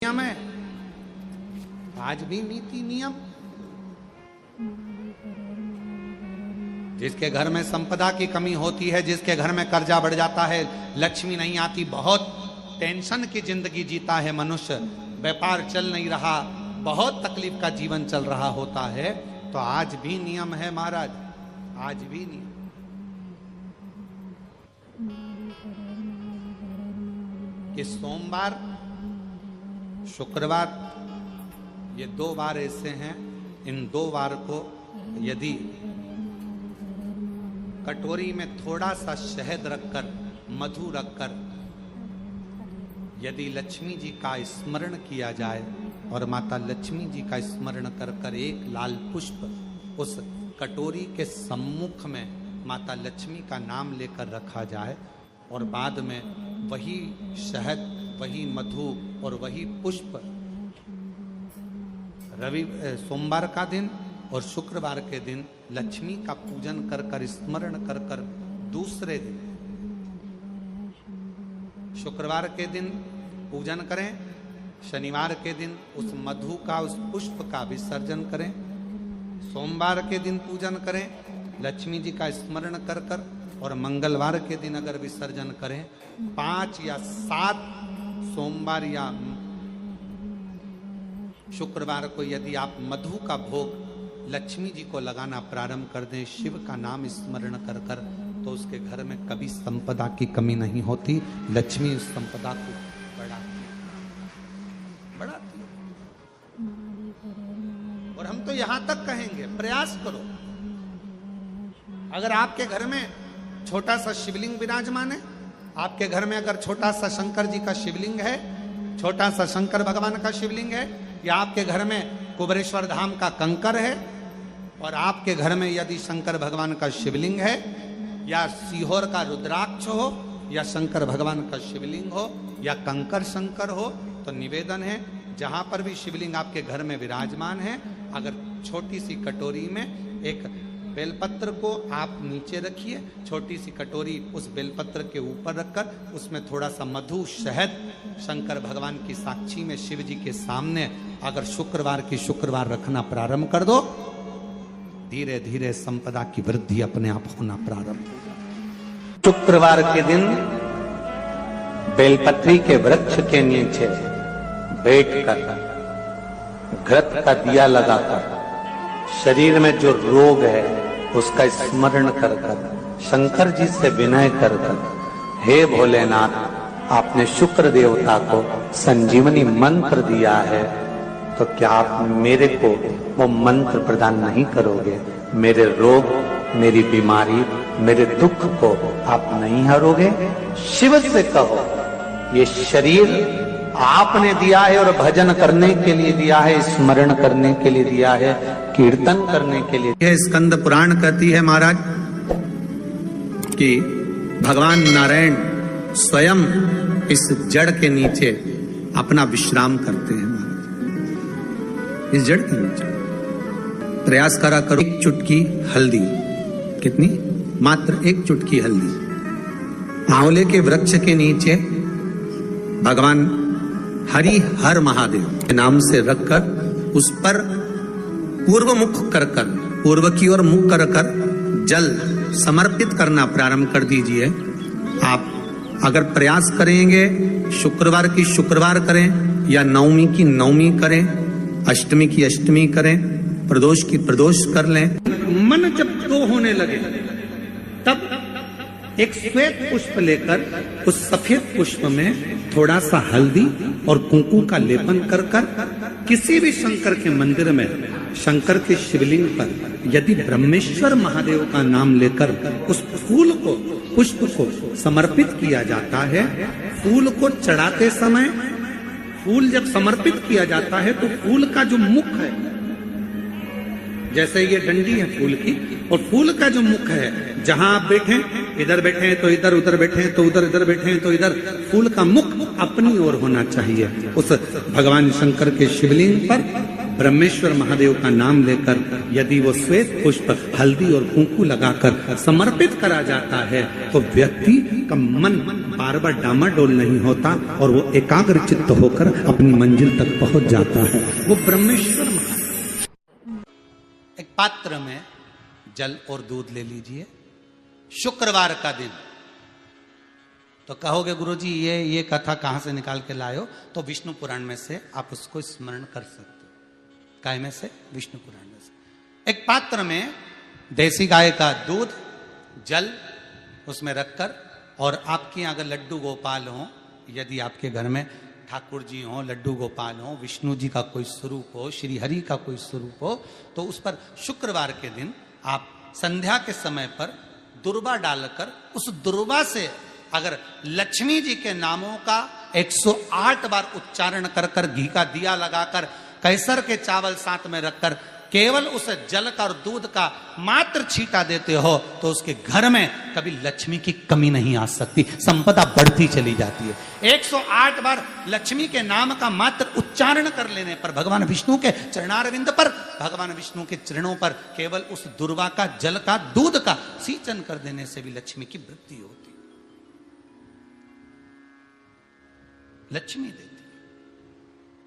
नियम है, आज भी नीति नियम। जिसके घर में संपदा की कमी होती है, जिसके घर में कर्जा बढ़ जाता है, लक्ष्मी नहीं आती, बहुत टेंशन की जिंदगी जीता है मनुष्य, व्यापार चल नहीं रहा, बहुत तकलीफ का जीवन चल रहा होता है, तो आज भी नियम है महाराज, आज भी नियम। कि सोमवार शुक्रवार ये दो बार ऐसे हैं, इन दो बार को यदि कटोरी में थोड़ा सा शहद रखकर, मधु रखकर यदि लक्ष्मी जी का स्मरण किया जाए और माता लक्ष्मी जी का स्मरण कर कर एक लाल पुष्प उस कटोरी के सम्मुख में माता लक्ष्मी का नाम लेकर रखा जाए और बाद में वही शहद, वही मधु और वही पुष्प सोमवार का दिन और शुक्रवार के दिन लक्ष्मी का पूजन कर कर, स्मरण कर कर, दूसरे दिन शुक्रवार के दिन पूजन करें, शनिवार के दिन उस मधु का, उस पुष्प का विसर्जन करें, सोमवार के दिन पूजन करें लक्ष्मी जी का स्मरण कर कर, और मंगलवार के दिन अगर विसर्जन करें, 5 या 7 सोमवार या शुक्रवार को यदि आप मधु का भोग लक्ष्मी जी को लगाना प्रारंभ कर दें, शिव का नाम स्मरण कर कर, तो उसके घर में कभी संपदा की कमी नहीं होती, लक्ष्मी उस संपदा को बढ़ाती। और हम तो यहां तक कहेंगे, प्रयास करो, अगर आपके घर में छोटा सा शिवलिंग विराजमान है, आपके घर में अगर छोटा सा शंकर जी का शिवलिंग है, छोटा सा शंकर भगवान का शिवलिंग है, या आपके घर में कुबेरेश्वर धाम का कंकर है, और आपके घर में यदि शंकर भगवान का शिवलिंग है, या सीहोर का रुद्राक्ष हो, या शंकर भगवान का शिवलिंग हो, या कंकर शंकर हो, तो निवेदन है जहां पर भी शिवलिंग आपके घर में विराजमान है, अगर छोटी सी कटोरी में एक बेलपत्र को आप नीचे रखिए, छोटी सी कटोरी उस बेलपत्र के ऊपर रखकर उसमें थोड़ा सा मधु, शहद, शंकर भगवान की साक्षी में शिव जी के सामने अगर शुक्रवार की शुक्रवार रखना प्रारंभ कर दो, धीरे धीरे संपदा की वृद्धि अपने आप होना प्रारंभ हो जाए। शुक्रवार के दिन बेलपत्री के वृक्ष के नीचे बैठकर घृत का दिया लगाकर शरीर में जो रोग है उसका स्मरण कर कर, शंकर जी से विनय कर कर, हे भोलेनाथ, आपने शुक्र देवता को संजीवनी मंत्र दिया है, तो क्या आप मेरे को वो मंत्र प्रदान नहीं करोगे? मेरे रोग, मेरी बीमारी, मेरे दुख को आप नहीं हरोगे? शिव से कहो, ये शरीर आपने दिया है और भजन करने के लिए दिया है, स्मरण करने के लिए दिया है, कीर्तन करने के लिए। यह स्कंद पुराण कहती है महाराज कि भगवान नारायण स्वयं इस जड़ के नीचे अपना विश्राम करते हैं महाराज, इस जड़ के नीचे। प्रयास करा करो, एक चुटकी हल्दी, कितनी? मात्र एक चुटकी हल्दी, आंवले के वृक्ष के नीचे भगवान हरि हर महादेव के नाम से रखकर उस पर पूर्व मुख कर कर, पूर्व की ओर मुख कर कर जल समर्पित करना प्रारंभ कर दीजिए। आप अगर प्रयास करेंगे, शुक्रवार की शुक्रवार करें, या नवमी की नवमी करें, अष्टमी की अष्टमी करें, प्रदोष की प्रदोष कर लें। मन जब दो होने लगे तब एक श्वेत पुष्प लेकर उस सफेद पुष्प में थोड़ा सा हल्दी और कुंकू का लेपन कर कर किसी भी शंकर के मंदिर में, शंकर के शिवलिंग पर यदि ब्रह्मेश्वर महादेव का नाम लेकर उस फूल को, पुष्प को समर्पित किया जाता है, फूल को चढ़ाते समय, फूल जब समर्पित किया जाता है तो फूल का जो मुख है, जैसे ये डंडी है फूल की, और फूल का जो मुख है, जहां आप बैठे, इधर बैठे हैं तो इधर, उधर बैठे हैं तो उधर, इधर बैठे हैं तो इधर, फूल का मुख अपनी ओर होना चाहिए। उस भगवान शंकर के शिवलिंग पर ब्रह्मेश्वर महादेव का नाम लेकर यदि वो श्वेत पुष्प हल्दी और कुंकू लगाकर समर्पित करा जाता है तो व्यक्ति का मन बार बार डामाडोल नहीं होता और वो एकाग्र चित्त होकर अपनी मंजिल तक पहुंच जाता है। वो ब्रह्मेश्वर महादेव। एक पात्र में जल और दूध ले लीजिए, शुक्रवार का दिन। तो कहोगे गुरुजी ये कथा कहां से निकाल के लाए हो? तो विष्णु पुराण में से आप उसको स्मरण कर सकते हो। काय में से? विष्णु पुराण में से। एक पात्र में देसी गाय का दूध, जल उसमें रखकर, और आपके अगर लड्डू गोपाल हो, यदि आपके घर में ठाकुर जी हो, लड्डू गोपाल हो, विष्णु जी का कोई स्वरूप हो, श्री हरि का कोई स्वरूप हो, तो उस पर शुक्रवार के दिन आप संध्या के समय पर दुर्वा डालकर उस दुर्वा से अगर लक्ष्मी जी के नामों का 108 बार उच्चारण कर कर, घी का दिया लगाकर, कैसर के चावल साथ में रखकर केवल उस जल का और दूध का मात्र छींटा देते हो तो उसके घर में कभी लक्ष्मी की कमी नहीं आ सकती, संपदा बढ़ती चली जाती है। 108 बार लक्ष्मी के नाम का मात्र उच्चारण कर लेने पर, भगवान विष्णु के चरणारविंद पर, भगवान विष्णु के चरणों पर केवल उस दुर्वा का, जल का, दूध का सिंचन कर देने से भी लक्ष्मी की वृद्धि होती, लक्ष्मी देती,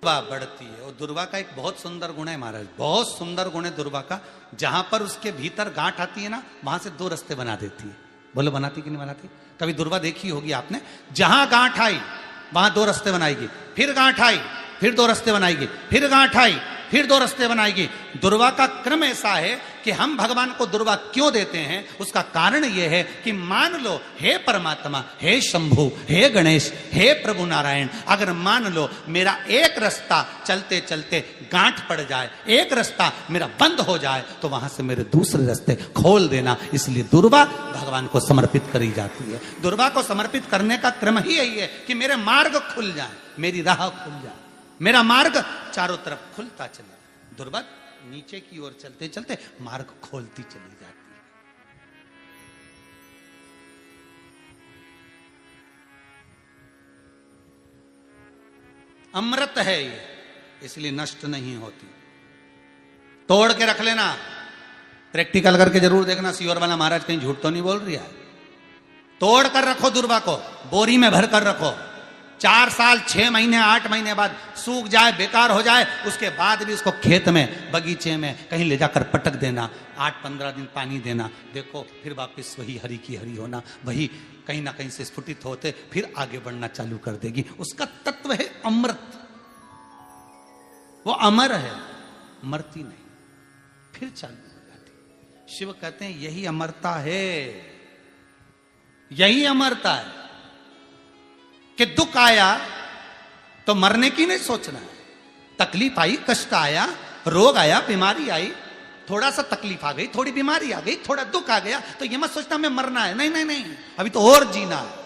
दुर्वा बढ़ती है। और दुर्वा का एक बहुत सुंदर गुण है महाराज, बहुत सुंदर गुण है दुर्वा का। जहां पर उसके भीतर गांठ आती है ना, वहां से 2 रास्ते बना देती है। बोलो बनाती कि नहीं बनाती? कभी दुर्वा देखी होगी आपने। जहां गांठ आई वहां 2 रास्ते बनाएगी, फिर गांठ आई फिर 2 रास्ते बनाएगी, फिर गांठ आई फिर 2 रास्ते बनाएगी। दुर्वा का क्रम ऐसा है कि हम भगवान को दुर्वा क्यों देते हैं, उसका कारण यह है कि मान लो हे परमात्मा, हे शंभु, हे गणेश, हे प्रभु नारायण, अगर मान लो मेरा एक रास्ता चलते चलते गांठ पड़ जाए, एक रास्ता मेरा बंद हो जाए, तो वहां से मेरे दूसरे रास्ते खोल देना। इसलिए दुर्वा भगवान को समर्पित करी जाती है। दुर्वा को समर्पित करने का क्रम ही यही है कि मेरे मार्ग खुल जाए, मेरी राह खुल जाए, मेरा मार्ग चारों तरफ खुलता चले। दुर्वा नीचे की ओर चलते चलते मार्ग खोलती चली जाती है। अमृत है ये, इसलिए नष्ट नहीं होती। तोड़ के रख लेना, प्रैक्टिकल करके जरूर देखना, सियोर वाला महाराज कहीं झूठ तो नहीं बोल रही है। तोड़ कर रखो दुर्वा को, बोरी में भर कर रखो। 4 साल, 6 महीने, 8 महीने बाद सूख जाए, बेकार हो जाए, उसके बाद भी उसको खेत में, बगीचे में कहीं ले जाकर पटक देना, 8-15 दिन पानी देना, देखो फिर वापस वही हरी की हरी होना, वही कहीं ना कहीं से स्फुटित होते फिर आगे बढ़ना चालू कर देगी। उसका तत्व है अमृत, वो अमर है, मरती नहीं, फिर चालू हो जाती। शिव कहते हैं यही अमरता है, यही अमरता है कि दुख आया तो मरने की नहीं सोचना है। तकलीफ आई, कष्ट आया, रोग आया, बीमारी आई, थोड़ा सा तकलीफ आ गई, थोड़ी बीमारी आ गई, थोड़ा दुख आ गया, तो ये मत सोचना मैं मरना है। नहीं नहीं नहीं, अभी तो और जीना है।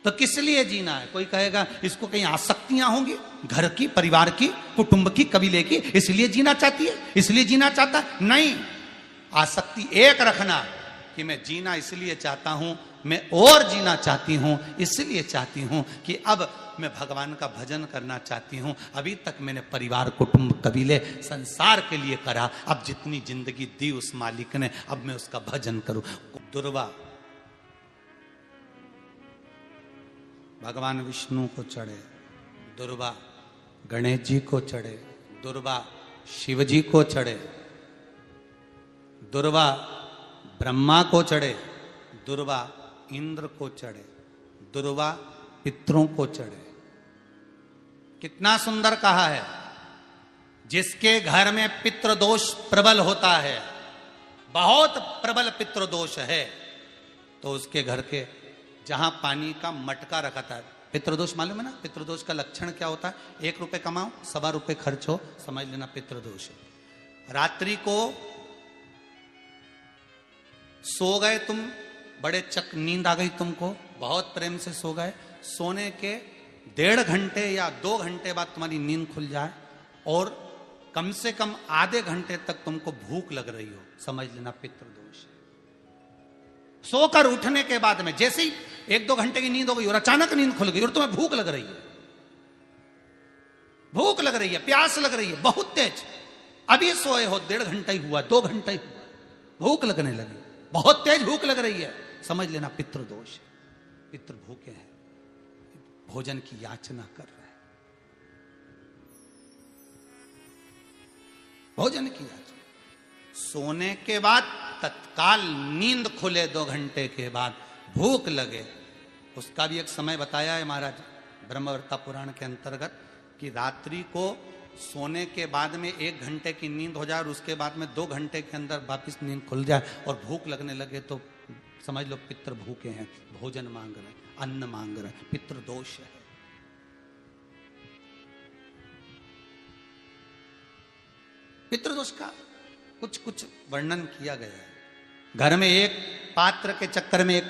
तो किस लिए जीना है? कोई कहेगा इसको कहीं आसक्तियां होंगी, घर की, परिवार की, कुटुंब की, कबीले की, इसलिए जीना चाहती है, इसलिए जीना चाहता। नहीं, आसक्ति एक रखना कि मैं जीना इसलिए चाहता हूं, मैं और जीना चाहती हूं, इसलिए चाहती हूं कि अब मैं भगवान का भजन करना चाहती हूं। अभी तक मैंने परिवार, कुटुंब, कबीले, संसार के लिए करा, अब जितनी जिंदगी दी उस मालिक ने, अब मैं उसका भजन करूं। दुर्वा भगवान विष्णु को चढ़े, दुर्वा गणेश जी को चढ़े, दुर्वा शिव जी को चढ़े, दुर्वा ब्रह्मा को चढ़े, दुर्वा इंद्र को चढ़े, दुर्वा पितरों को चढ़े। कितना सुंदर कहा है। जिसके घर में पितृदोष प्रबल होता है, बहुत प्रबल पितृदोष है, तो उसके घर के जहां पानी का मटका रखा था, पितृदोष मालूम है ना? पितृदोष का लक्षण क्या होता है? 1 रुपए कमाओ, 1.25 रुपए खर्च हो, समझ लेना पितृदोष है। रात्रि को सो गए तुम, बड़े चक नींद आ गई तुमको, बहुत प्रेम से सो गए, सोने के 1.5 घंटे या 2 घंटे बाद तुम्हारी नींद खुल जाए और कम से कम आधे घंटे तक तुमको भूख लग रही हो, समझ लेना पितृदोष है। सोकर उठने के बाद में जैसे ही 1-2 घंटे की नींद हो गई और अचानक नींद खुल गई और तुम्हें भूख लग रही है, भूख लग रही है, प्यास लग रही है बहुत तेज, अभी सोए हो, 1.5 घंटा ही हुआ, 2 घंटा ही हुआ, भूख लगने लगी, बहुत तेज भूख लग रही है, समझ लेना पितृदोष है। पितृ भूखे हैं, भोजन की याचना कर रहे हैं, भोजन की याचना। सोने के बाद तत्काल नींद खुले 2 घंटे के बाद, भूख लगे, उसका भी एक समय बताया है महाराज ब्रह्मवर्ता पुराण के अंतर्गत कि रात्रि को सोने के बाद में 1 घंटे की नींद हो जाए और उसके बाद में 2 घंटे के अंदर वापिस नींद खुल जाए और भूख लगने लगे तो समझ लो पितृ भूखे हैं, भोजन मांग रहे हैं, अन्न मांग रहे हैं, पितृदोष है। पितृदोष का कुछ कुछ वर्णन किया गया है। घर में एक पात्र के चक्कर में, एक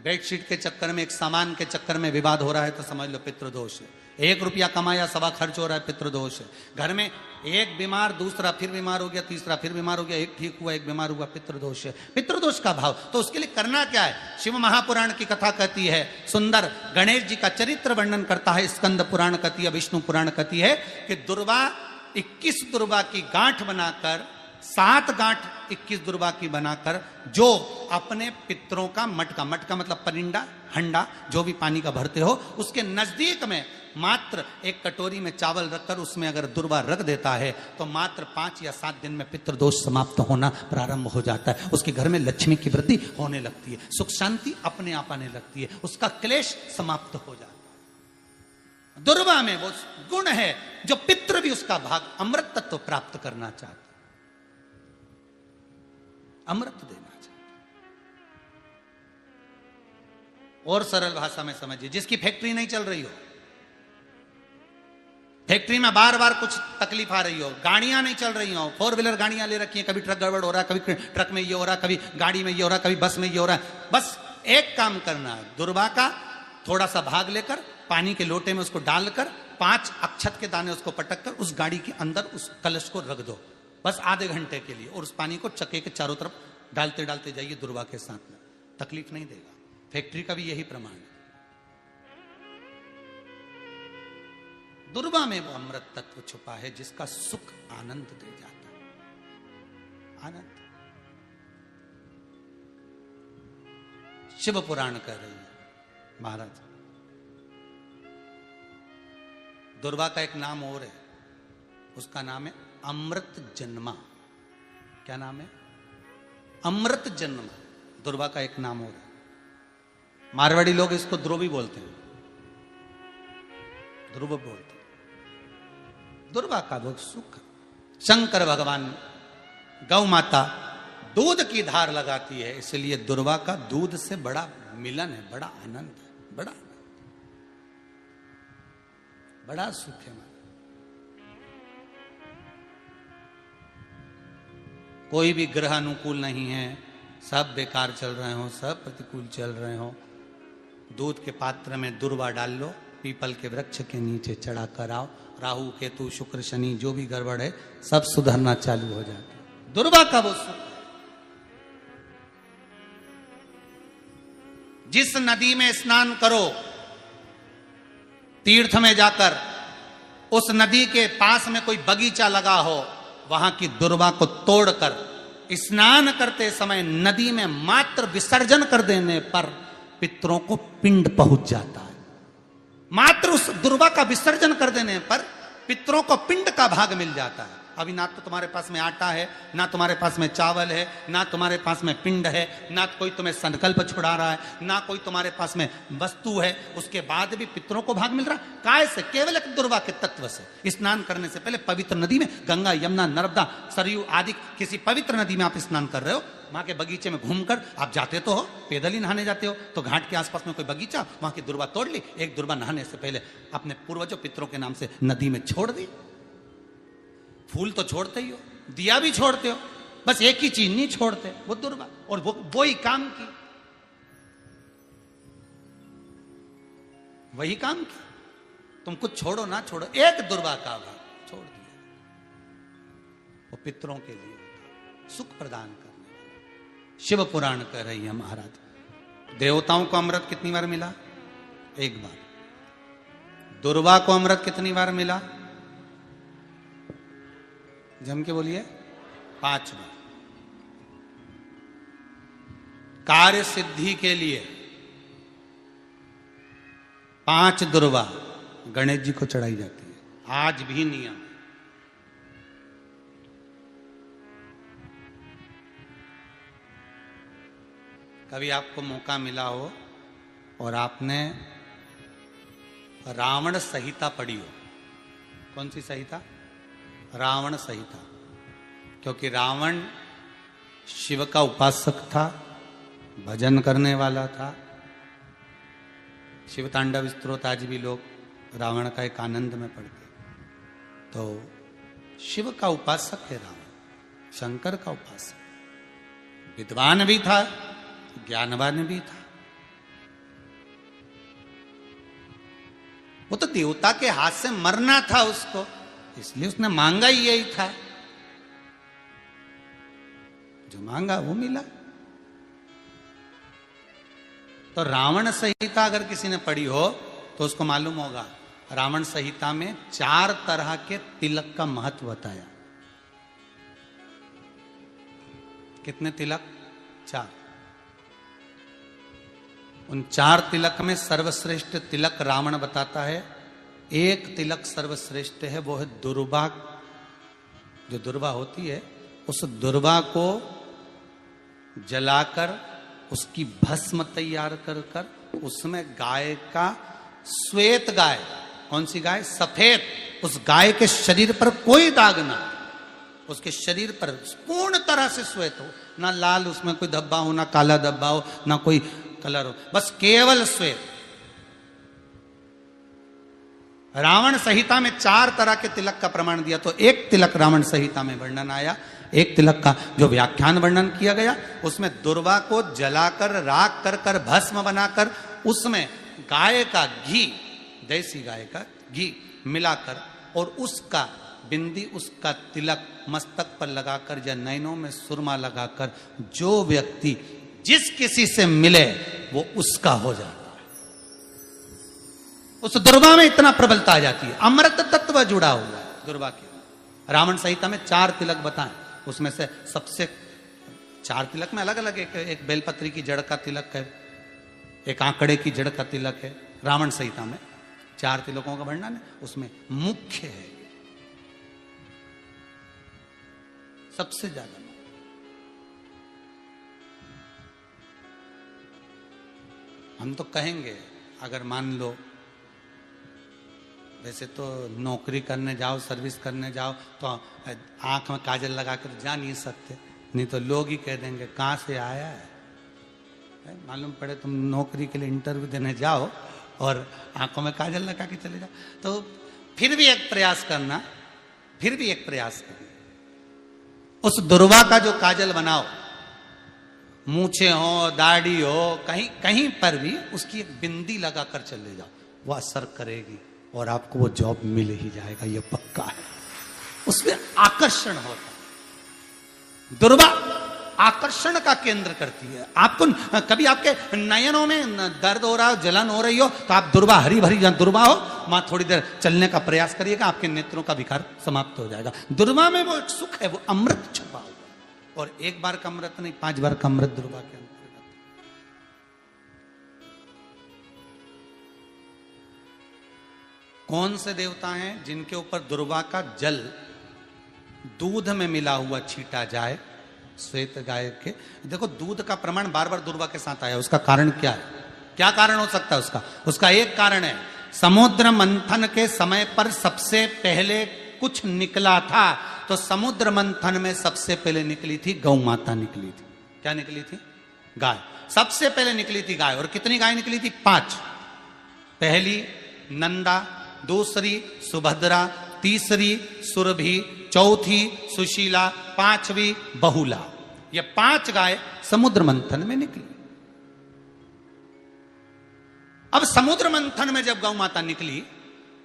बेडशीट के चक्कर में, एक सामान के चक्कर में विवाद हो रहा है तो समझ लो पितृदोष है। 1 रुपया कमाया, 1.25 खर्च हो रहा है, पितृदोष है। घर में एक बीमार, दूसरा फिर बीमार हो गया, तीसरा फिर बीमार हो गया, एक ठीक हुआ, एक बीमार हुआ, पितृदोष है। पितृदोष का भाव तो उसके लिए करना क्या है? शिव महापुराण की कथा कहती है सुंदर, गणेश जी का चरित्र वर्णन करता है स्कंद पुराण कहती है, विष्णु पुराण कहती है कि दुर्वा 21 दुर्वा की गांठ बनाकर, 7 गांठ 21 दुर्वा की बनाकर जो अपने पितरों का मटका, मटका मतलब परिंदा, हंडा, जो भी पानी का भरते हो, उसके नजदीक में मात्र एक कटोरी में चावल रखकर उसमें अगर दुर्वा रख देता है तो मात्र 5 या 7 दिन में पितृदोष समाप्त होना प्रारंभ हो जाता है। उसके घर में लक्ष्मी की वृद्धि होने लगती है, सुख शांति अपने आप आने लगती है, उसका क्लेश समाप्त हो जाता है। दुर्वा में वो गुण है जो पितृ भी उसका भाग अमृत तत्व प्राप्त करना चाहते, अमृत देना चाहते। और सरल भाषा में समझिए, जिसकी फैक्ट्री नहीं चल रही हो, फैक्ट्री में बार बार कुछ तकलीफ आ रही हो, गाड़ियां नहीं चल रही हो, 4 व्हीलर गाड़ियां ले रखी हैं, कभी ट्रक गड़बड़ हो रहा है, कभी ट्रक में ये हो रहा है, कभी गाड़ी में ये हो रहा है, कभी बस में ये हो रहा है, बस एक काम करना है, दुर्वा का थोड़ा सा भाग लेकर पानी के लोटे में उसको डालकर 5 अक्षत के दाने उसको पटक कर उस गाड़ी के अंदर उस कलश को रख दो, बस आधे घंटे के लिए, और उस पानी को चक्के के चारों तरफ डालते डालते जाइए दुर्वा के साथ में, तकलीफ नहीं देगा। फैक्ट्री का भी यही प्रमाण है। दुर्वा में वो अमृत तत्व छुपा है जिसका सुख आनंद दे जाता है, आनंद। शिव पुराण कह रही है महाराज, दुर्वा का एक नाम और है, उसका नाम है अमृत जन्मा। क्या नाम है? अमृत जन्मा। दुर्वा का एक नाम और है। मारवाड़ी लोग इसको ध्रुवी बोलते हैं, ध्रुव बोलते हैं। दुर्वा का वो सुख, शंकर भगवान गौ माता दूध की धार लगाती है, इसलिए दुर्वा का दूध से बड़ा मिलन है, बड़ा आनंद है, बड़ा सुख है। कोई भी ग्रह अनुकूल नहीं है, सब बेकार चल रहे हो, सब प्रतिकूल चल रहे हो, दूध के पात्र में दुर्वा डाल लो, पीपल के वृक्ष के नीचे चढ़ा कर आओ, राहु केतु शुक्र शनि जो भी गड़बड़ है सब सुधरना चालू हो जाता है। दुर्वा का वो सुख। जिस नदी में स्नान करो, तीर्थ में जाकर उस नदी के पास में कोई बगीचा लगा हो, वहां की दुर्वा को तोड़कर स्नान करते समय नदी में मात्र विसर्जन कर देने पर पितरों को पिंड पहुंच जाता है। मात्र उस दुर्वा का विसर्जन कर देने पर पितरों को पिंड का भाग मिल जाता है। अभी ना तो तुम्हारे पास में आटा है, ना तुम्हारे पास में चावल है, ना तुम्हारे पास में पिंड है, ना कोई तुम्हें संकल्प छुड़ा रहा है, ना कोई तुम्हारे पास में वस्तु है, उसके बाद भी पितरों को भाग मिल रहा है। काय से? केवल एक दुर्वा के तत्व से। स्नान करने से पहले पवित्र नदी में, गंगा यमुना नर्मदा सरयू आदि किसी पवित्र नदी में आप स्नान कर रहे हो, वहां के बगीचे में घूमकर आप जाते तो हो, पैदल ही नहाने जाते हो, तो घाट के आसपास में कोई बगीचा, वहां की दुर्वा तोड़ ली, एक दुर्वा नहाने से पहले अपने पूर्वजों पितरों के नाम से नदी में छोड़ दी। फूल तो छोड़ते ही हो, दिया भी छोड़ते हो, बस एक ही चीज नहीं छोड़ते, वो दुर्वा, और वो ही काम की, वही काम की। तुम कुछ छोड़ो ना छोड़ो, एक दुर्वा का भाग छोड़ दिया, वो पितरों के लिए सुख प्रदान करने वाला। शिव पुराण कह रही है महाराज, देवताओं को अमृत कितनी बार मिला? एक बार। दुर्वा को अमृत कितनी बार मिला? जम के बोलिए, 5 बार। कार्य सिद्धि के लिए 5 दुर्वा गणेश जी को चढ़ाई जाती है, आज भी नियम। कभी आपको मौका मिला हो और आपने रावण संहिता पढ़ी हो, कौन सी संहिता? रावण संहिता। क्योंकि रावण शिव का उपासक था, भजन करने वाला था। शिव तांडव स्तोत्र आज भी लोग रावण का एक आनंद में पढ़ते। तो शिव का उपासक है रावण, शंकर का उपासक। विद्वान भी था, ज्ञानवान भी था। वो तो देवता के हाथ से मरना था उसको, इसलिए उसने मांगा ही यही था। जो मांगा वो मिला। तो रावण संहिता अगर किसी ने पढ़ी हो तो उसको मालूम होगा, रावण संहिता में 4 तरह के तिलक का महत्व बताया। कितने तिलक? 4। उन 4 तिलक में सर्वश्रेष्ठ तिलक रावण बताता है। एक तिलक सर्वश्रेष्ठ है, वो है दुर्वा। जो दुर्वा होती है, उस दुर्वा को जलाकर उसकी भस्म तैयार कर कर उसमें गाय का, श्वेत गाय, कौन सी गाय? सफेद। उस गाय के शरीर पर कोई दाग ना, उसके शरीर पर पूर्ण तरह से श्वेत हो, ना लाल उसमें कोई धब्बा हो, ना काला धब्बा हो, ना कोई कलर हो, बस केवल श्वेत। रावण संहिता में 4 तरह के तिलक का प्रमाण दिया। तो एक तिलक रावण संहिता में वर्णन आया, एक तिलक का जो व्याख्यान वर्णन किया गया, उसमें दुर्वा को जलाकर राख कर कर भस्म बनाकर उसमें गाय का घी, देसी गाय का घी मिलाकर और उसका बिंदी, उसका तिलक मस्तक पर लगाकर या नैनों में सुरमा लगाकर जो व्यक्ति जिस किसी से मिले वो उसका हो जाता है। उस दुर्वा में इतना प्रबलता आ जाती है, अमृत तत्व जुड़ा हुआ है दुर्वा के। रावण संहिता में 4 तिलक बताएं, उसमें से सबसे 4 तिलक में अलग अलग, एक बेलपत्री की जड़ का तिलक है, एक आंकड़े की जड़ का तिलक है। रावण संहिता में 4 तिलकों का वर्णन है, उसमें मुख्य है सबसे ज्यादा। हम तो कहेंगे, अगर मान लो, वैसे तो नौकरी करने जाओ, सर्विस करने जाओ तो आंख में काजल लगा कर जा नहीं सकते, नहीं तो लोग ही कह देंगे कहाँ से आया है। मालूम पड़े तुम नौकरी के लिए इंटरव्यू देने जाओ और आंखों में काजल लगा के चले जाओ, तो फिर भी एक प्रयास करना, फिर भी एक प्रयास करना, उस दुर्वा का जो काजल बनाओ, मूछे हो, दाढ़ी हो, कहीं कहीं पर भी उसकी एक बिंदी लगाकर चले जाओ, वह असर करेगी और आपको वो जॉब मिल ही जाएगा, ये पक्का है। उसमें आकर्षण होता है। दुर्वा आकर्षण का केंद्र करती है। आपको कभी आपके नयनों में दर्द हो रहा हो, जलन हो रही हो, तो आप दुर्वा, हरी भरी जहां दुर्वा हो वहां थोड़ी देर चलने का प्रयास करिएगा, आपके नेत्रों का विकार समाप्त हो जाएगा। दुर्वा में वो एक सुख है, वो अमृत छुपा हुआ, और एक बार का अमृत नहीं, 5 बार का अमृत दुर्वा के अंतर्गत। कौन से देवता हैं जिनके ऊपर दुर्वा का जल दूध में मिला हुआ छीटा जाए? श्वेत गाय के। देखो, दूध का प्रमाण बार बार दुर्वा के साथ आया, उसका कारण क्या है? क्या कारण हो सकता है उसका? उसका एक कारण है, समुद्र मंथन के समय पर सबसे पहले कुछ निकला था, तो समुद्र मंथन में सबसे पहले निकली थी गौ माता निकली थी। क्या निकली थी? गाय। सबसे पहले निकली थी गाय। और कितनी गाय निकली थी? 5। पहली नंदा, दूसरी सुभद्रा, तीसरी सुरभि, चौथी सुशीला, 5वीं बहुला। ये 5 गाय समुद्र मंथन में निकली। अब समुद्र मंथन में जब गौ माता निकली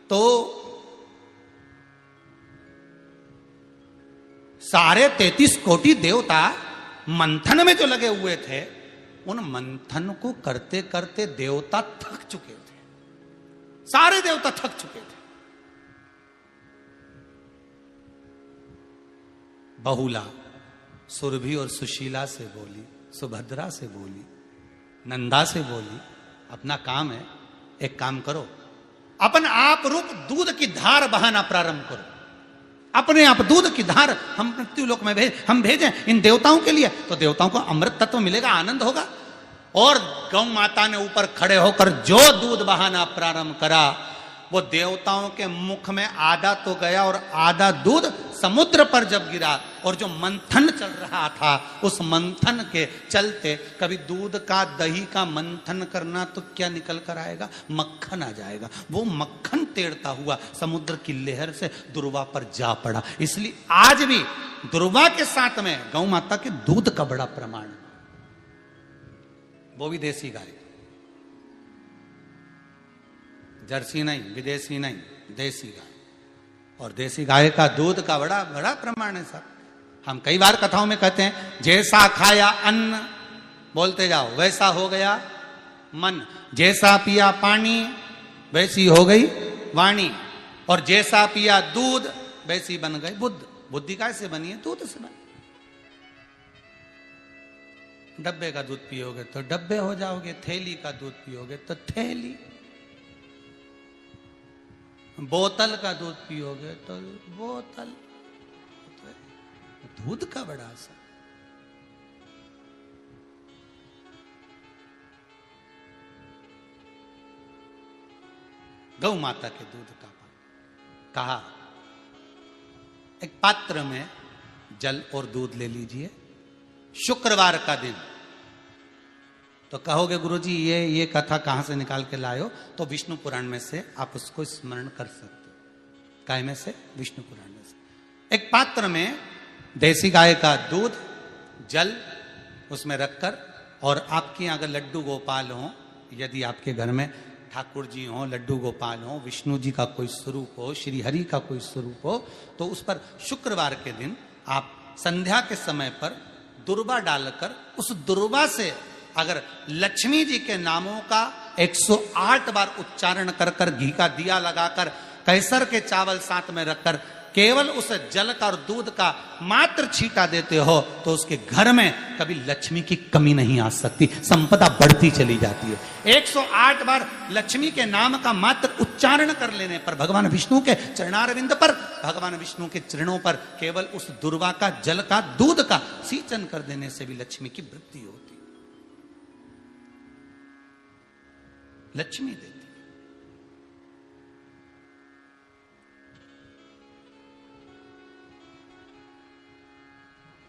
तो सारे 33 कोटि देवता मंथन में जो लगे हुए थे, उन मंथन को करते करते देवता थक चुके थे। सारे देवता थक चुके थे। बहुला सुरभि और सुशीला से बोली, सुभद्रा से बोली, नंदा से बोली, अपना काम है, एक काम करो, अपन आप रूप दूध की धार बहाना प्रारंभ करो, अपने आप दूध की धार हम मृत्युलोक में हम भेजें इन देवताओं के लिए, तो देवताओं को अमृत तत्व मिलेगा, आनंद होगा। और गौ माता ने ऊपर खड़े होकर जो दूध बहाना प्रारंभ करा, वो देवताओं के मुख में आधा तो गया और आधा दूध समुद्र पर जब गिरा, और जो मंथन चल रहा था उस मंथन के चलते, कभी दूध का दही का मंथन करना तो क्या निकल कर आएगा, मक्खन आ जाएगा। वो मक्खन तेड़ता हुआ समुद्र की लहर से दुर्वा पर जा पड़ा। इसलिए आज भी दुर्वा के साथ में गौ माता के दूध का बड़ा प्रमाण है, वो भी देसी गाय, जर्सी नहीं, विदेशी नहीं, देसी गाय। और देसी गाय का दूध का बड़ा बड़ा प्रमाण है साहब। हम कई बार कथाओं में कहते हैं, जैसा खाया अन्न, बोलते जाओ, वैसा हो गया मन, जैसा पिया पानी वैसी हो गई वाणी, और जैसा पिया दूध वैसी बन गई बुद्ध। बुद्धि कैसे बनी है? दूध से बनी। डब्बे का दूध पियोगे तो डब्बे हो जाओगे, थैली का दूध पियोगे तो थैली, बोतल का दूध पियोगे तो बोतल। दूध का बड़ा असर। गौ माता के दूध का पान। कहा एक पात्र में जल और दूध ले लीजिए, शुक्रवार का दिन। तो कहोगे गुरुजी ये कथा कहां से निकाल के लाए हो? तो विष्णु पुराण में से आप उसको स्मरण कर सकते हो। काय में से? विष्णु पुराण में से। एक पात्र में देसी गाय का दूध, जल उसमें रखकर, और आपके यहाँ अगर लड्डू गोपाल हो, यदि आपके घर में ठाकुर जी हो, लड्डू गोपाल हो, विष्णु जी का कोई स्वरूप हो, श्री हरि का कोई स्वरूप हो, तो उस पर शुक्रवार के दिन आप संध्या के समय पर दुर्वा डालकर, उस दुर्वा से अगर लक्ष्मी जी के नामों का 108 बार उच्चारण कर कर, घी का दिया लगाकर, कैसर के चावल साथ में रखकर, केवल उस जल का और दूध का मात्र छींटा देते हो, तो उसके घर में कभी लक्ष्मी की कमी नहीं आ सकती, संपदा बढ़ती चली जाती है। 108 बार लक्ष्मी के नाम का मात्र उच्चारण कर लेने पर, भगवान विष्णु के चरणारविंद पर, भगवान विष्णु के चरणों पर केवल उस दुर्वा का, जल का, दूध का सींचन कर देने से भी लक्ष्मी की वृद्धि होती, लक्ष्मी देती।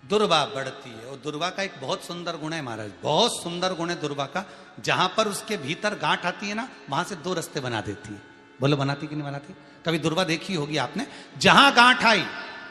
दुर्वा बढ़ती है, और दुर्वा का एक बहुत सुंदर गुण है महाराज, बहुत सुंदर गुण है दुर्वा का। जहां पर उसके भीतर गांठ आती है ना, वहां से 2 रास्ते बना देती है। बोलो बनाती कि नहीं बनाती? कभी दुर्वा देखी होगी आपने। जहां गांठ आई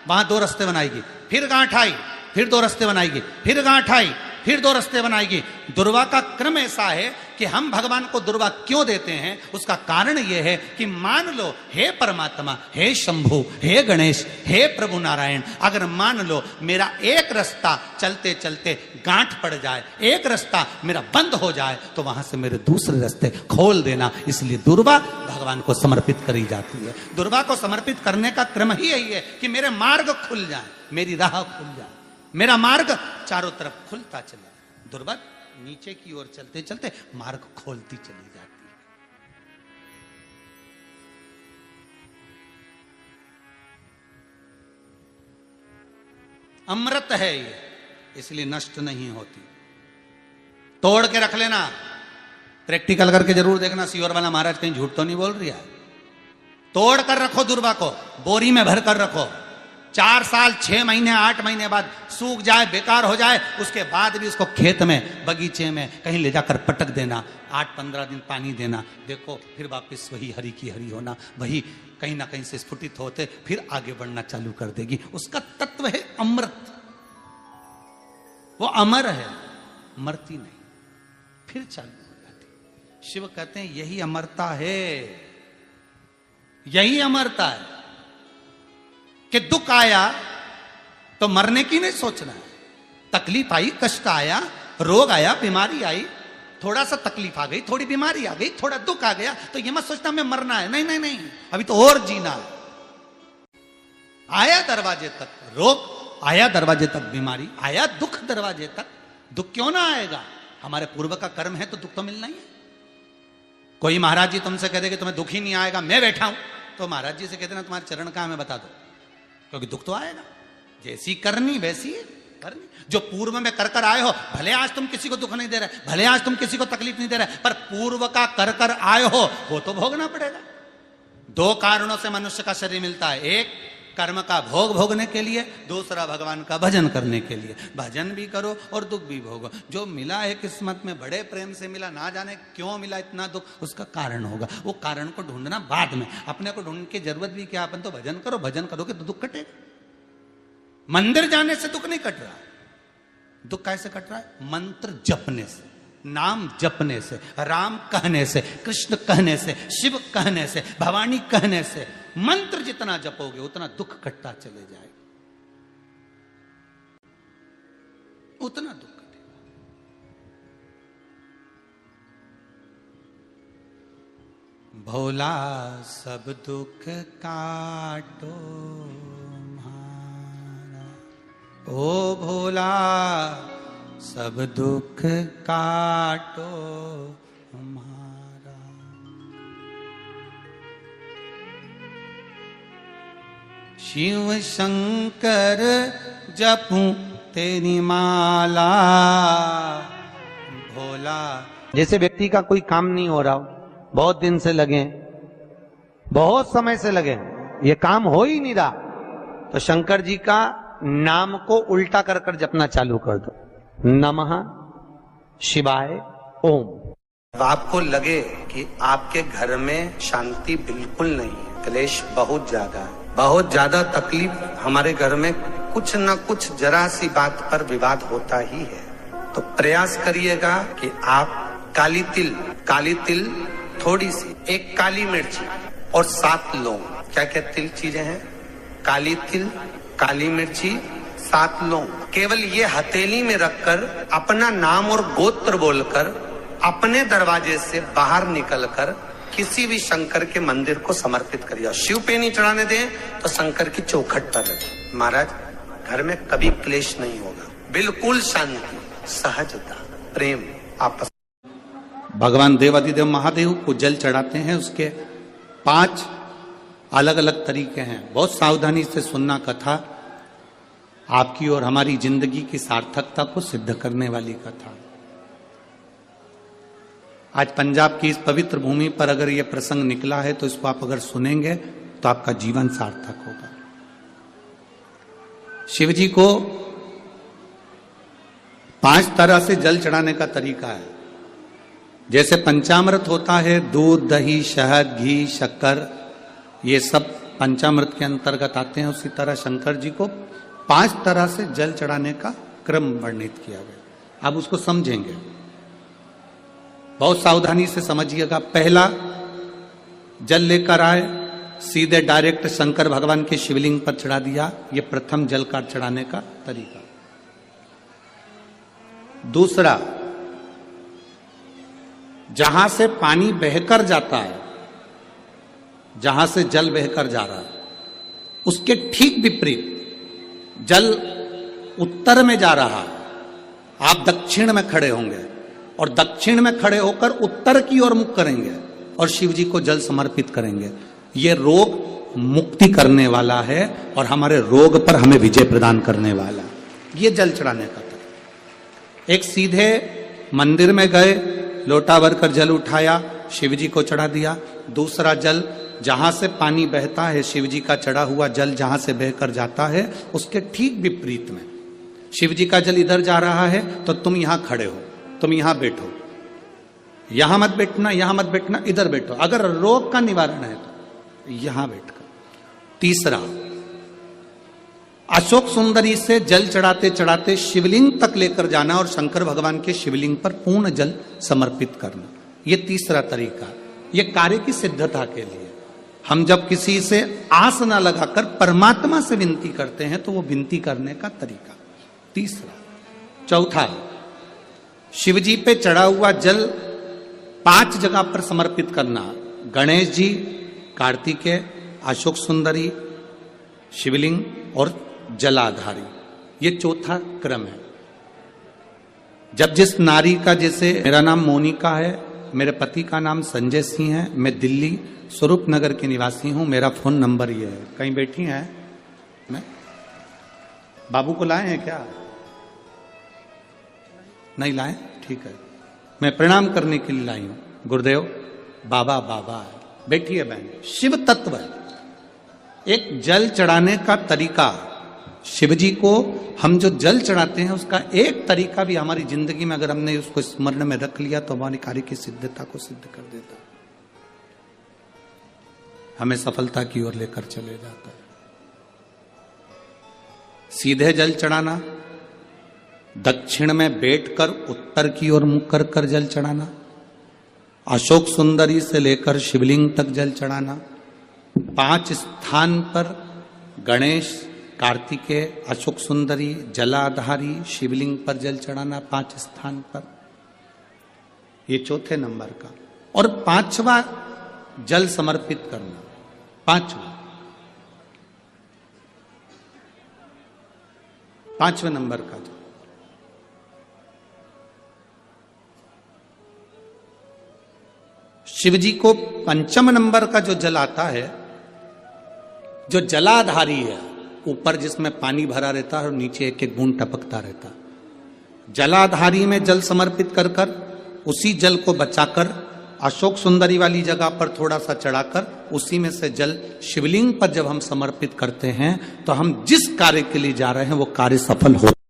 वहां 2 रास्ते बनाएगी, फिर गांठ आई फिर 2 रास्ते बनाएगी, फिर गांठ आई फिर 2 रास्ते बनाएगी। दुर्वा का क्रम ऐसा है कि हम भगवान को दुर्वा क्यों देते हैं? उसका कारण यह है कि मान लो, हे परमात्मा, हे शंभु, हे गणेश, हे प्रभु नारायण, अगर मान लो मेरा एक रास्ता चलते चलते गांठ पड़ जाए, एक रास्ता मेरा बंद हो जाए, तो वहां से मेरे दूसरे रास्ते खोल देना। इसलिए दुर्वा भगवान को समर्पित करी जाती है। दुर्वा को समर्पित करने का क्रम ही यही है कि मेरे मार्ग खुल जाए, मेरी राह खुल जाए, मेरा मार्ग चारों तरफ खुलता चले। दुर्वा नीचे की ओर चलते चलते मार्ग खोलती चली जाती है। अमृत है ये, इसलिए नष्ट नहीं होती। तोड़ के रख लेना, प्रैक्टिकल करके जरूर देखना, सीवर वाला महाराज कहीं झूठ तो नहीं बोल रही है। तोड़ कर रखो दुर्वा को, बोरी में भर कर रखो। 4 साल, 6 महीने, 8 महीने बाद सूख जाए, बेकार हो जाए, उसके बाद भी उसको खेत में, बगीचे में कहीं ले जाकर पटक देना, 8-15 दिन पानी देना, देखो फिर वापस वही हरी की हरी होना, वही कहीं ना कहीं से स्फुटित होते फिर आगे बढ़ना चालू कर देगी। उसका तत्व है अमृत, वो अमर है, मरती नहीं, फिर चालू हो जाती। शिव कहते हैं यही अमरता है, यही अमरता है कि दुख आया तो मरने की नहीं सोचना है। तकलीफ आई, कष्ट आया, रोग आया, बीमारी आई, थोड़ा सा तकलीफ आ गई, थोड़ी बीमारी आ गई, थोड़ा दुख आ गया, तो ये मत सोचना मैं मरना है। नहीं नहीं नहीं, अभी तो और जीना है। आया दरवाजे तक रोग, आया दरवाजे तक बीमारी, आया दुख दरवाजे तक, दुख क्यों ना आएगा? हमारे पूर्व का कर्म है तो दुख तो मिलना ही है। कोई महाराज जी तुमसे कह दे कि तुम्हें दुख ही नहीं आएगा, मैं बैठा हूं, तो महाराज जी से कहते ना तुम्हारे चरण कहां हमें बता दो, क्योंकि दुख तो आएगा। जैसी करनी वैसी करनी। जो पूर्व में कर कर आए हो, भले आज तुम किसी को दुख नहीं दे रहे, भले आज तुम किसी को तकलीफ नहीं दे रहे, पर पूर्व का कर कर आए हो वो तो भोगना पड़ेगा। दो कारणों से मनुष्य का शरीर मिलता है, एक कर्म का भोग भोगने के लिए, दूसरा भगवान का भजन करने के लिए। भजन भी करो और दुख भी भोगो। जो मिला है किस्मत में, बड़े प्रेम से मिला, ना जाने क्यों मिला इतना दुख, उसका कारण होगा। वो कारण को ढूंढना बाद में, अपने को ढूंढने की जरूरत भी क्या? अपन तो भजन करो, भजन करोगे तो दुख कटेगा। मंदिर जाने से दुख नहीं कट रहा, दुख कैसे कट रहा है? मंत्र जपने से, नाम जपने से, राम कहने से, कृष्ण कहने से, शिव कहने से, भवानी कहने से। मंत्र जितना जपोगे उतना दुख कटता चले जाएगा, उतना दुख कटेगा। भोला सब दुख काटो म्हारा, ओ भोला सब दुख काटो हमारा। शिव शंकर जपूं तेरी माला, भोला। जैसे व्यक्ति का कोई काम नहीं हो रहा हो, बहुत दिन से लगे, बहुत समय से लगे, ये काम हो ही नहीं रहा, तो शंकर जी का नाम को उल्टा कर कर जपना चालू कर दो। नमः शिवाय ओम। आपको लगे कि आपके घर में शांति बिल्कुल नहीं है, क्लेश बहुत ज्यादा है, बहुत ज्यादा तकलीफ, हमारे घर में कुछ न कुछ जरा सी बात पर विवाद होता ही है, तो प्रयास करिएगा कि आप काली तिल थोड़ी सी, एक काली मिर्ची और 7 लौंग, क्या क्या तिल चीजें हैं? काली तिल, काली मिर्ची, 7 लौंग, केवल ये हथेली में रखकर अपना नाम और गोत्र बोलकर अपने दरवाजे से बाहर निकलकर किसी भी शंकर के मंदिर को समर्पित करिए। शिव पे नहीं चढ़ाने दें तो शंकर की चौखट पर रखें। महाराज, घर में कभी क्लेश नहीं होगा, बिल्कुल शांति, सहजता, प्रेम आपस। भगवान देवाधिदेव महादेव को जल चढ़ाते हैं, उसके 5 अलग अलग तरीके हैं। बहुत सावधानी से सुनना कथा, आपकी और हमारी जिंदगी की सार्थकता को सिद्ध करने वाली कथा। आज पंजाब की इस पवित्र भूमि पर अगर यह प्रसंग निकला है तो इसको आप अगर सुनेंगे तो आपका जीवन सार्थक होगा। शिव जी को 5 तरह से जल चढ़ाने का तरीका है। जैसे पंचामृत होता है, दूध, दही, शहद, घी, शक्कर, ये सब पंचामृत के अंतर्गत आते हैं, उसी तरह शंकर जी को 5 तरह से जल चढ़ाने का क्रम वर्णित किया गया। अब उसको समझेंगे, बहुत सावधानी से समझिएगा। पहला, जल लेकर आए, सीधे डायरेक्ट शंकर भगवान के शिवलिंग पर चढ़ा दिया, ये प्रथम जल का चढ़ाने का तरीका। दूसरा, जहां से पानी बहकर जाता है, जहां से जल बहकर जा रहा है, उसके ठीक विपरीत जल उत्तर में जा रहा है, आप दक्षिण में खड़े होंगे और दक्षिण में खड़े होकर उत्तर की ओर मुख करेंगे और शिव जी को जल समर्पित करेंगे। यह रोग मुक्ति करने वाला है और हमारे रोग पर हमें विजय प्रदान करने वाला। यह जल चढ़ाने का तरीका। एक, सीधे मंदिर में गए, लोटा भरकर जल उठाया, शिव जी को चढ़ा दिया। दूसरा जल, जहां से पानी बहता है, शिव जी का चढ़ा हुआ जल जहां से बहकर जाता है, उसके ठीक विपरीत में शिव जी का जल इधर जा रहा है तो तुम यहां खड़े हो, तुम यहां बैठो, यहां मत बैठना, यहां मत बैठना, इधर बैठो। अगर रोग का निवारण है तो यहां बैठकर। तीसरा, अशोक सुंदरी से जल चढ़ाते चढ़ाते शिवलिंग तक लेकर जाना और शंकर भगवान के शिवलिंग पर पूर्ण जल समर्पित करना। यह तीसरा तरीका, यह कार्य की सिद्धता के लिए। हम जब किसी से आस न लगाकर परमात्मा से विनती करते हैं तो वो विनती करने का तरीका। तीसरा। चौथा, शिवजी पे चढ़ा हुआ जल 5 जगह पर समर्पित करना। गणेश जी, कार्तिकेय, अशोक सुंदरी, शिवलिंग और जलाधारी, ये चौथा क्रम है। जब जिस नारी का, जैसे मेरा नाम मोनिका है, मेरे पति का नाम संजय सिंह है, मैं दिल्ली स्वरूप नगर के निवासी हूं, मेरा फोन नंबर ये है। कहीं बैठी हैं? मैं बाबू को लाए हैं क्या? नहीं लाए? ठीक है, मैं प्रणाम करने के लिए लाई हूं। गुरुदेव बाबा बाबा है, बैठी है बहन। शिव तत्व है, एक जल चढ़ाने का तरीका। शिव जी को हम जो जल चढ़ाते हैं उसका एक तरीका भी हमारी जिंदगी में अगर हमने उसको स्मरण में रख लिया तो हमारी कार्य की सिद्धता को सिद्ध कर देता है, हमें सफलता की ओर लेकर चले जाता है। सीधे जल चढ़ाना, दक्षिण में बैठकर उत्तर की ओर मुख कर कर जल चढ़ाना, अशोक सुंदरी से लेकर शिवलिंग तक जल चढ़ाना, 5 स्थान पर गणेश, कार्तिकेय, अशोक सुंदरी, जलाधारी, शिवलिंग पर जल चढ़ाना 5 स्थान पर, ये चौथे नंबर का। और 5वां जल समर्पित करना, 5वें नंबर का जल। शिव जी को 5 नंबर का जो जल आता है, जो जलाधारी है, ऊपर जिसमें पानी भरा रहता है और नीचे एक एक बूंद टपकता रहता, जलाधारी में जल समर्पित कर कर उसी जल को बचाकर अशोक सुंदरी वाली जगह पर थोड़ा सा चढ़ाकर उसी में से जल शिवलिंग पर जब हम समर्पित करते हैं तो हम जिस कार्य के लिए जा रहे हैं वो कार्य सफल हो।